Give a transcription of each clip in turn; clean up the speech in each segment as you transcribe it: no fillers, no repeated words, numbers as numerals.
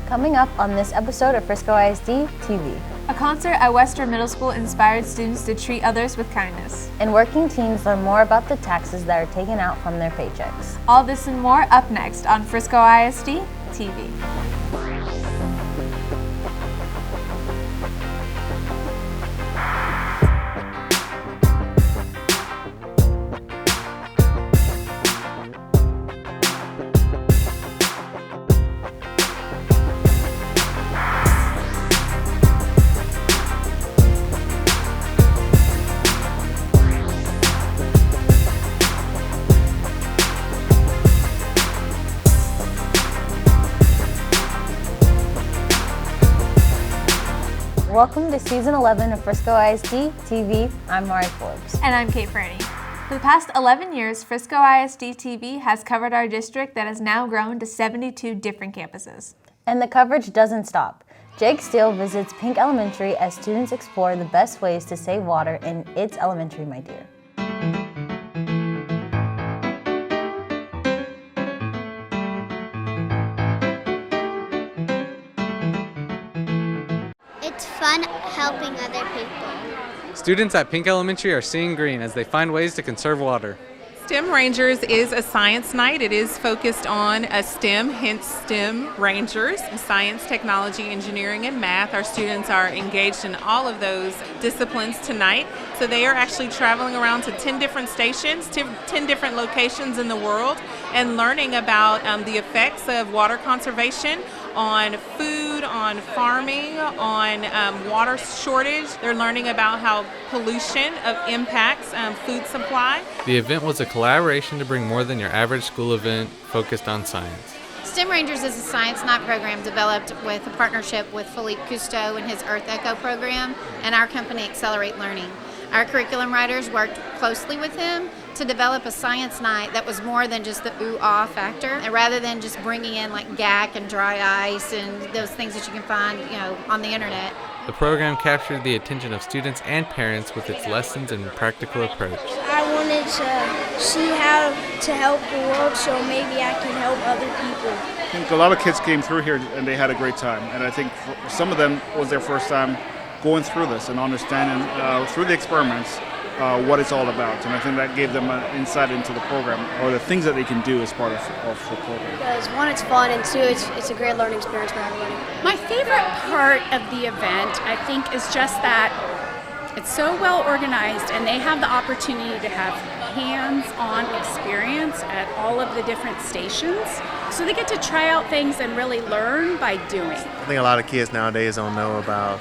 Coming up on this episode of Frisco ISD-TV. A concert at Western Middle School inspired students to treat others with kindness. And working teens learn more about the taxes that are taken out from their paychecks. All this and more up next on Frisco ISD-TV. Welcome to Season 11 of Frisco ISD-TV. I'm Mari Forbes. And I'm Kate Furney. For the past 11 years, Frisco ISD-TV has covered our district that has now grown to 72 different campuses. And the coverage doesn't stop. Jake Steele visits Pink Elementary as students explore the best ways to save water in its elementary, my dear. It's fun helping other people. Students at Pink Elementary are seeing green as they find ways to conserve water. STEM Rangers is a science night. It is focused on a STEM, hence STEM Rangers. Science, technology, engineering, and math. Our students are engaged in all of those disciplines tonight. So they are actually traveling around to 10 different stations, 10 different locations in the world, and learning about the effects of water conservation on food, on farming, on water shortage. They're learning about how pollution impacts food supply. The event was a collaboration to bring more than your average school event focused on science. STEM Rangers is a science night program developed with a partnership with Philippe Cousteau and his Earth Echo program and our company Accelerate Learning. Our curriculum writers worked closely with him to develop a science night that was more than just the ooh-ah factor, and rather than just bringing in like GAC and dry ice and those things that you can find, on the internet. The program captured the attention of students and parents with its lessons and practical approach. I wanted to see how to help the world, so maybe I can help other people. I think a lot of kids came through here and they had a great time, and I think for some of them was their first time going through this and understanding through the experiments what it's all about. And I think that gave them an insight into the program or the things that they can do as part of the program. Because one, it's fun, and two, it's a great learning experience for everybody. My favorite part of the event, I think, is just that it's so well organized and they have the opportunity to have hands-on experience at all of the different stations. So they get to try out things and really learn by doing. I think a lot of kids nowadays don't know about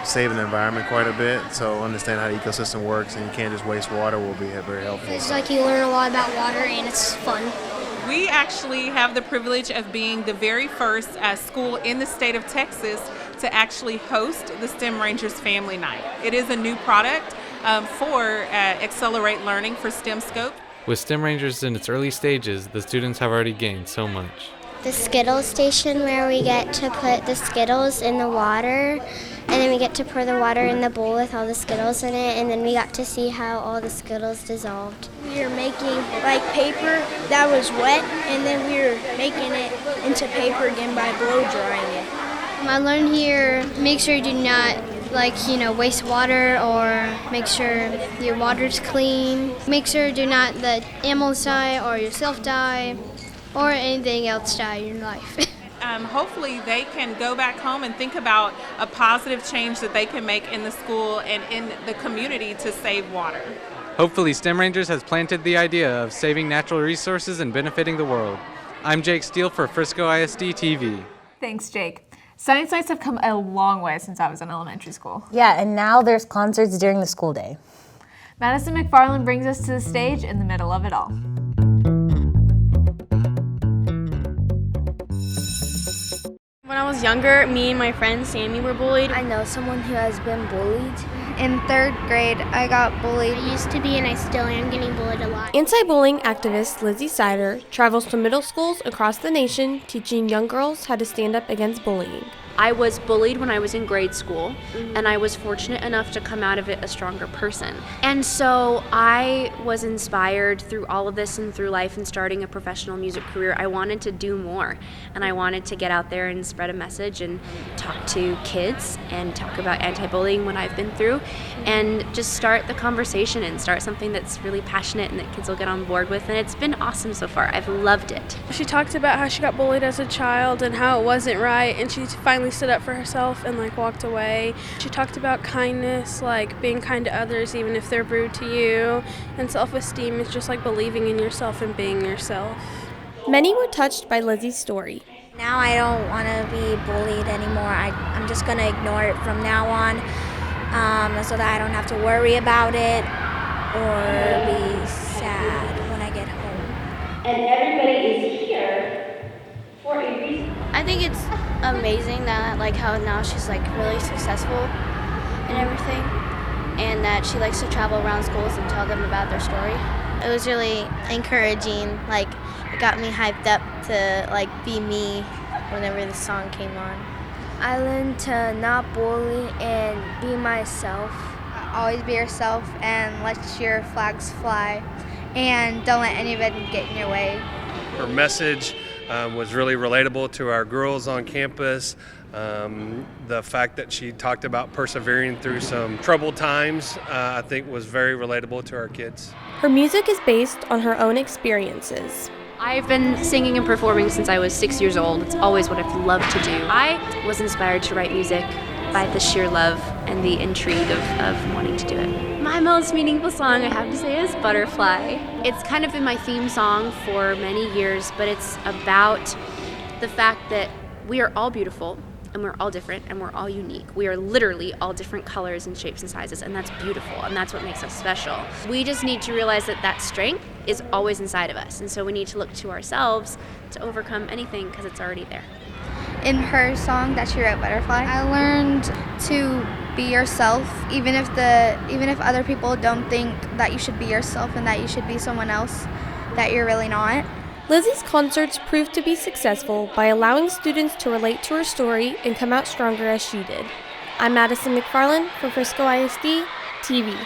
saving the environment quite a bit, so understand how the ecosystem works and you can't just waste water will be very helpful. It's like you learn a lot about water and it's fun. We actually have the privilege of being the very first school in the state of Texas to actually host the STEM Rangers Family Night. It is a new product for Accelerate Learning for STEM Scope. With STEM Rangers in its early stages, the students have already gained so much. The Skittles station where we get to put the Skittles in the water, and then we get to pour the water in the bowl with all the Skittles in it, and then we got to see how all the Skittles dissolved. We were making like paper that was wet, and then we were making it into paper again by blow drying it. I learned here, make sure you do not waste water, or make sure your water's clean. Make sure do not let animals die or yourself die or anything else die in your life. Hopefully they can go back home and think about a positive change that they can make in the school and in the community to save water. Hopefully STEM Rangers has planted the idea of saving natural resources and benefiting the world. I'm Jake Steele for Frisco ISD-TV. Thanks, Jake. Science nights have come a long way since I was in elementary school. Yeah, and now there's concerts during the school day. Madison McFarland brings us to the stage in the middle of it all. When I was younger, me and my friend Sammy were bullied. I know someone who has been bullied. In 3rd grade, I got bullied. I used to be, and I still am getting bullied a lot. Anti-bullying activist Lizzie travels to middle schools across the nation teaching young girls how to stand up against bullying. I was bullied when I was in grade school, and I was fortunate enough to come out of it a stronger person. And so I was inspired through all of this and through life and starting a professional music career. I wanted to do more, and I wanted to get out there and spread a message and talk to kids and talk about anti-bullying, what I've been through, and just start the conversation and start something that's really passionate and that kids will get on board with. And it's been awesome so far. I've loved it. She talked about how she got bullied as a child and how it wasn't right, and she finally stood up for herself and walked away. She talked about kindness, being kind to others even if they're rude to you, and self-esteem is just believing in yourself and being yourself. Many were touched by Lizzie's story. Now I don't want to be bullied anymore. I'm just going to ignore it from now on, so that I don't have to worry about it or be sad when I get home. And everybody is here for a reason. I think it's amazing that how now she's really successful and everything, and that she likes to travel around schools and tell them about their story. It was really encouraging. It got me hyped up to be me whenever the song came on. I learned to not bully and be myself. Always be yourself and let your flags fly, and don't let anybody get in your way. Her message was really relatable to our girls on campus. The fact that she talked about persevering through some troubled times, I think was very relatable to our kids. Her music is based on her own experiences. I've been singing and performing since I was 6 years old. It's always what I've loved to do. I was inspired to write music by the sheer love and the intrigue of wanting to do it. My most meaningful song, I have to say, is Butterfly. It's kind of been my theme song for many years, but it's about the fact that we are all beautiful, and we're all different, and we're all unique. We are literally all different colors and shapes and sizes, and that's beautiful, and that's what makes us special. We just need to realize that strength is always inside of us, and so we need to look to ourselves to overcome anything because it's already there. In her song that she wrote, Butterfly, I learned to be yourself, even if other people don't think that you should be yourself and that you should be someone else that you're really not. Lizzie's concerts proved to be successful by allowing students to relate to her story and come out stronger as she did. I'm Madison McFarland for Frisco ISD-TV.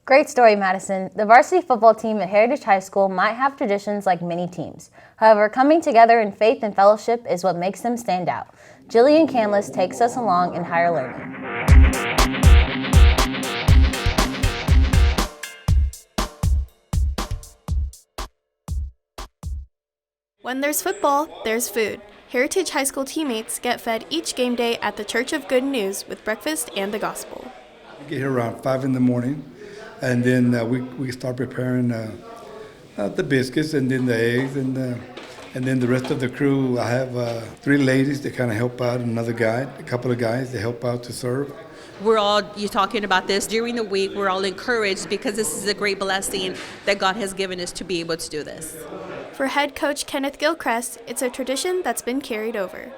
Great story, Madison. The varsity football team at Heritage High School might have traditions like many teams. However, coming together in faith and fellowship is what makes them stand out. Jillian Canlis takes us along in higher learning. When there's football, there's food. Heritage High School teammates get fed each game day at the Church of Good News with breakfast and the gospel. We get here around 5 in the morning, and then we start preparing the biscuits and then the eggs, and then the rest of the crew. I have 3 ladies that kind of help out, and a couple of guys that help out to serve. You're talking about this during the week. We're all encouraged because this is a great blessing that God has given us to be able to do this. For head coach Kenneth Gilchrist, it's a tradition that's been carried over.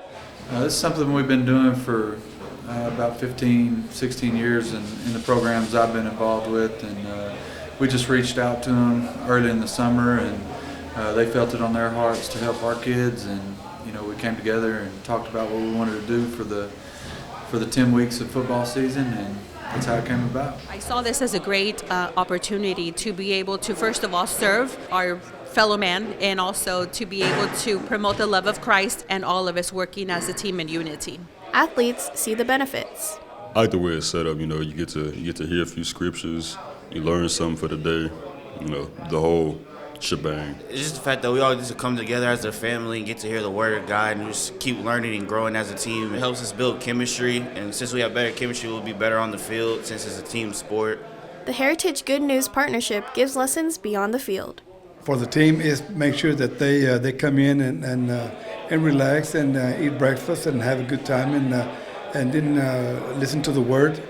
This is something we've been doing for about 15, 16 years in the programs I've been involved with, and we just reached out to them early in the summer, and they felt it on their hearts to help our kids, and we came together and talked about what we wanted to do for the 10 weeks of football season, and that's how it came about. I saw this as a great opportunity to be able to, first of all, serve our fellow man, and also to be able to promote the love of Christ and all of us working as a team in unity. Athletes see the benefits. I like the way it's set up. You get to hear a few scriptures, you learn something for the day, the whole shebang. It's just the fact that we all just come together as a family and get to hear the word of God and just keep learning and growing as a team. It helps us build chemistry, and since we have better chemistry, we'll be better on the field since it's a team sport. The Heritage Good News Partnership gives lessons beyond the field. For the team is make sure that they come in and relax and eat breakfast and have a good time, and then listen to the word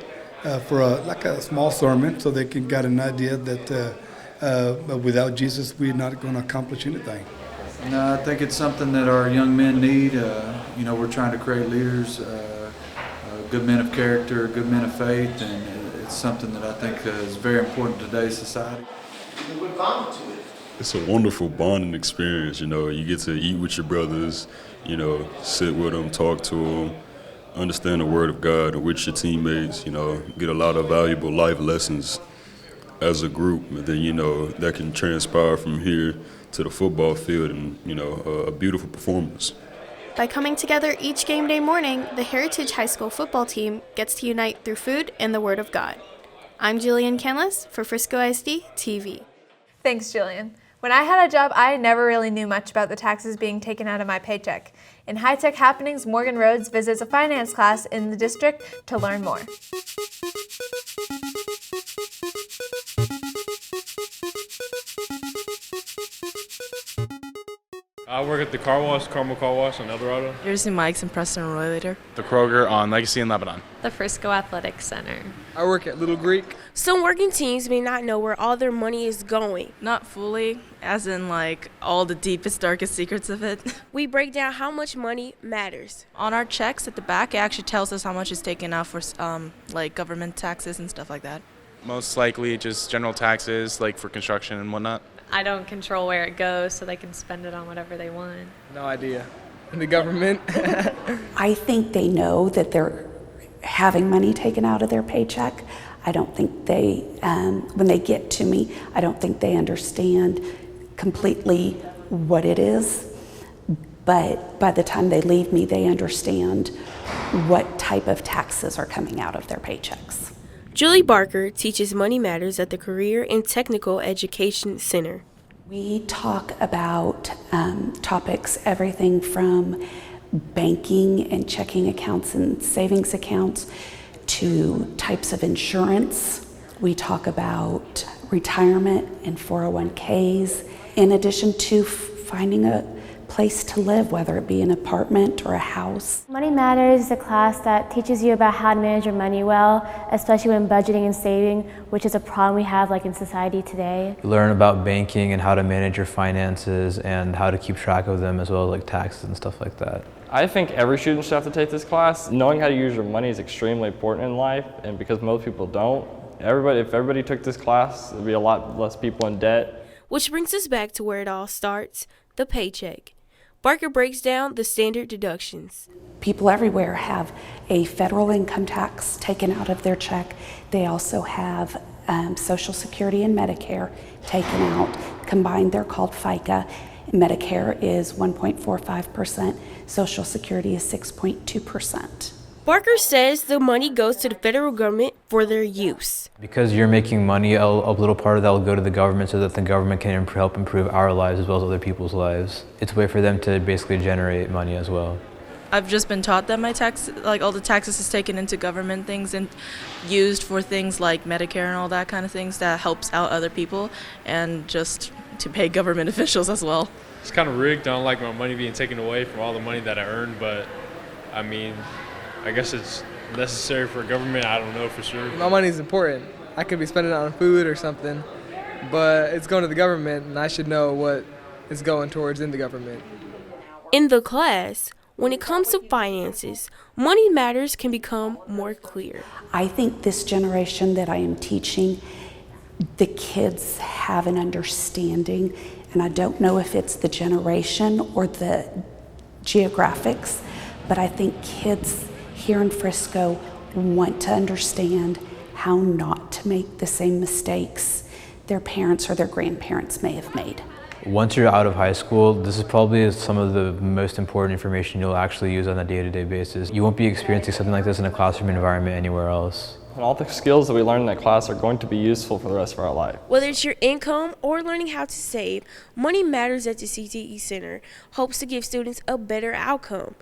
for a small sermon, so they can get an idea that without Jesus we're not going to accomplish anything. No, I think it's something that our young men need. We're trying to create leaders, good men of character, good men of faith, and it's something that I think is very important in today's society. We're bound to it. It's a wonderful bonding experience, you know. You get to eat with your brothers, you know, sit with them, talk to them, understand the Word of God and with your teammates, you know, get a lot of valuable life lessons as a group. And then, you know, that can transpire from here to the football field and, you know, a beautiful performance. By coming together each game day morning, the Heritage High School football team gets to unite through food and the Word of God. I'm Jillian Canlis for Frisco ISD-TV. Thanks, Jillian. When I had a job, I never really knew much about the taxes being taken out of my paycheck. In High Tech Happenings, Morgan Rhodes visits a finance class in the district to learn more. I work at the car wash, Carmel Car Wash on Eldorado. Jersey Mike's and Preston Roy later. The Kroger on Legacy and Lebanon. The Frisco Athletic Center. I work at Little Greek. Some working teams may not know where all their money is going. Not fully, as in like all the deepest, darkest secrets of it. We break down how much money matters. On our checks at the back, it actually tells us how much is taken out for like government taxes and stuff like that. Most likely just general taxes, like for construction and whatnot. I don't control where it goes, so they can spend it on whatever they want. No idea. The government. I think they know that they're having money taken out of their paycheck. I don't think they, when they get to me, I don't think they understand completely what it is. But by the time they leave me, they understand what type of taxes are coming out of their paychecks. Julie Barker teaches Money Matters at the Career and Technical Education Center. We talk about topics, everything from banking and checking accounts and savings accounts to types of insurance. We talk about retirement and 401ks, in addition to finding a place to live, whether it be an apartment or a house. Money Matters is a class that teaches you about how to manage your money well, especially when budgeting and saving, which is a problem we have like in society today. You learn about banking and how to manage your finances and how to keep track of them, as well as like taxes and stuff like that. I think every student should have to take this class. Knowing how to use your money is extremely important in life, and because most people don't, if everybody took this class, there'd be a lot less people in debt. Which brings us back to where it all starts, the paycheck. Barker breaks down the standard deductions. People everywhere have a federal income tax taken out of their check. They also have Social Security and Medicare taken out. Combined, they're called FICA. Medicare is 1.45%. Social Security is 6.2%. Barker says the money goes to the federal government for their use. Because you're making money, a little part of that will go to the government so that the government can help improve our lives as well as other people's lives. It's a way for them to basically generate money as well. I've just been taught that my tax, like all the taxes is taken into government things and used for things like Medicare and all that kind of things that helps out other people and just to pay government officials as well. It's kind of rigged. I don't like my money being taken away from all the money that I earned, but I mean, I guess it's necessary for government. I don't know for sure. My money's important. I could be spending it on food or something, but it's going to the government, and I should know what it's going towards in the government. In the class, when it comes to finances, Money Matters can become more clear. I think this generation that I am teaching, the kids have an understanding, and I don't know if it's the generation or the geographics, but I think kids here in Frisco want to understand how not to make the same mistakes their parents or their grandparents may have made. Once you're out of high school, this is probably some of the most important information you'll actually use on a day-to-day basis. You won't be experiencing something like this in a classroom environment anywhere else. And all the skills that we learn in that class are going to be useful for the rest of our life. Whether it's your income or learning how to save, Money Matters at the CTE Center hopes to give students a better outcome.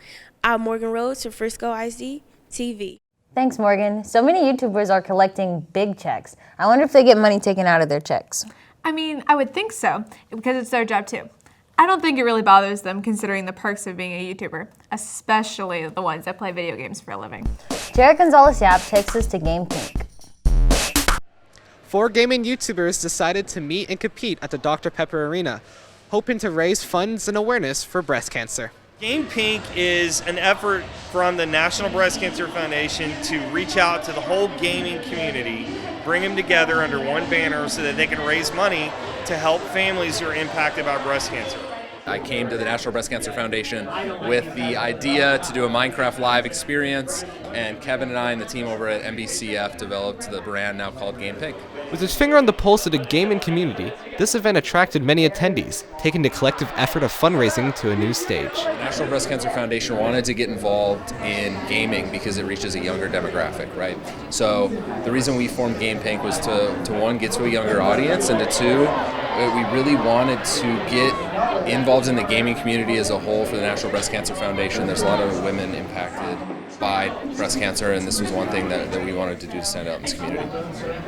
I'm Morgan Rhodes for Frisco ISD-TV. Thanks, Morgan. So many YouTubers are collecting big checks. I wonder if they get money taken out of their checks. I mean, I would think so, because it's their job too. I don't think it really bothers them considering the perks of being a YouTuber, especially the ones that play video games for a living. Jared Gonzalez-Yap takes us to Game Pink. 4 gaming YouTubers decided to meet and compete at the Dr. Pepper Arena, hoping to raise funds and awareness for breast cancer. Game Pink is an effort from the National Breast Cancer Foundation to reach out to the whole gaming community bring them together under one banner so that they can raise money to help families who are impacted by breast cancer. I came to the National Breast Cancer Foundation with the idea to do a Minecraft Live experience, and Kevin and I and the team over at NBCF developed the brand now called Game Pink. With its finger on the pulse of the gaming community, this event attracted many attendees, taking the collective effort of fundraising to a new stage. The National Breast Cancer Foundation wanted to get involved in gaming because it reaches a younger demographic, right? So the reason we formed Game Pink was to one, get to a younger audience, and to two, we really wanted to get involved in the gaming community as a whole for the National Breast Cancer Foundation. There's a lot of women impacted by breast cancer, and this was one thing that we wanted to do to stand out in this community.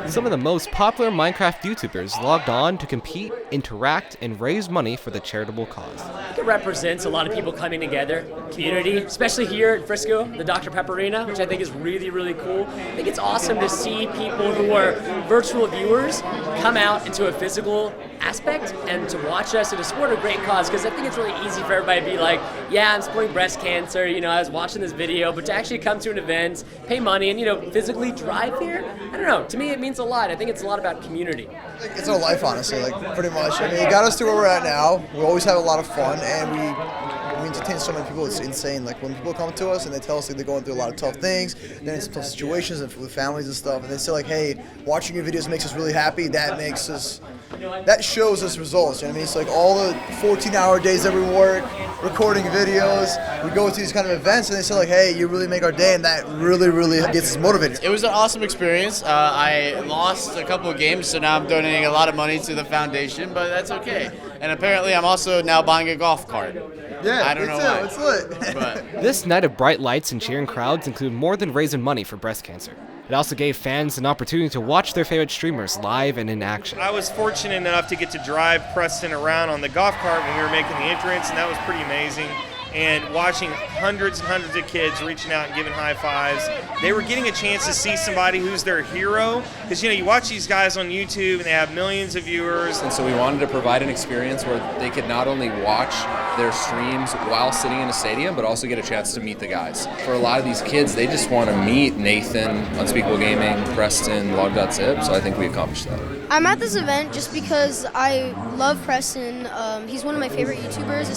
Some of the most popular Minecraft YouTubers logged on to compete, interact, and raise money for the charitable cause. It represents a lot of people coming together, community, especially here at Frisco, the Dr. Pepper Arena, which I think is really, really cool. I think it's awesome to see people who are virtual viewers come out into a physical aspect and to watch us and to support a great cause, because I think it's really easy for everybody to be like, yeah, I'm supporting breast cancer, I was watching this video, but to actually come to an event, pay money, and physically drive here, I don't know, to me it means a lot. I think it's a lot about community. It's our life, honestly, pretty much. I mean, it got us to where we're at now. We always have a lot of fun, and we entertain so many people. It's insane. When people come to us and they tell us they're going through a lot of tough things, they're in some tough situations with families and stuff, and they say hey, watching your videos makes us really happy. That shows us results. You know what I mean? It's all the 14-hour days that we work, recording videos. We go to these kind of events, and they say hey, you really make our day, and that really, really gets us motivated. It was an awesome experience. I lost a couple of games, so now I'm donating a lot of money to the foundation, but that's okay. And apparently, I'm also now buying a golf cart. Yeah, I don't know why. It's lit. But This night of bright lights and cheering crowds include more than raising money for breast cancer. It also gave fans an opportunity to watch their favorite streamers live and in action. I was fortunate enough to get to drive Preston around on the golf cart when we were making the entrance, and that was pretty amazing. And watching hundreds and hundreds of kids reaching out and giving high fives. They were getting a chance to see somebody who's their hero. Because, you watch these guys on YouTube and they have millions of viewers. And so we wanted to provide an experience where they could not only watch their streams while sitting in a stadium, but also get a chance to meet the guys. For a lot of these kids, they just want to meet Nathan, Unspeakable Gaming, Preston, Log.zip, so I think we accomplished that. I'm at this event just because I love Preston. He's one of my favorite YouTubers,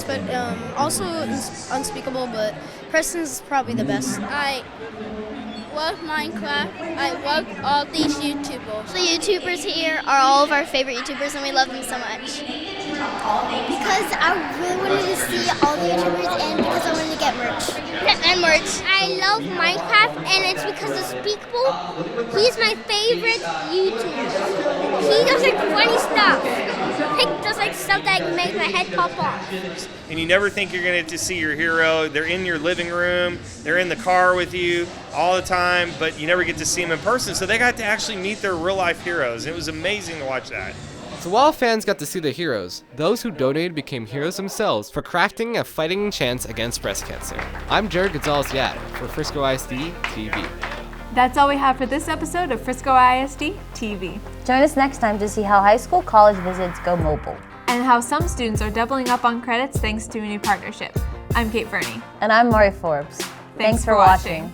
also Unspeakable, but Preston's probably the best. I love Minecraft. I love all these YouTubers. The YouTubers here are all of our favorite YouTubers, and we love them so much. Because I really wanted to see all the YouTubers, and because I wanted to get merch. I love Minecraft, and it's because Unspeakable, he's my favorite YouTuber. He does funny stuff. He does stuff that makes my head pop off. And you never think you're going to get to see your hero. They're in your living room, they're in the car with you all the time, but you never get to see them in person. So they got to actually meet their real life heroes. It was amazing to watch that. So while fans got to see the heroes, those who donated became heroes themselves for crafting a fighting chance against breast cancer. I'm Jared Gonzalez-Yad for Frisco ISD-TV. That's all we have for this episode of Frisco ISD-TV. Join us next time to see how high school college visits go mobile. And how some students are doubling up on credits thanks to a new partnership. I'm Kate Furney. And I'm Maury Forbes. Thanks for watching.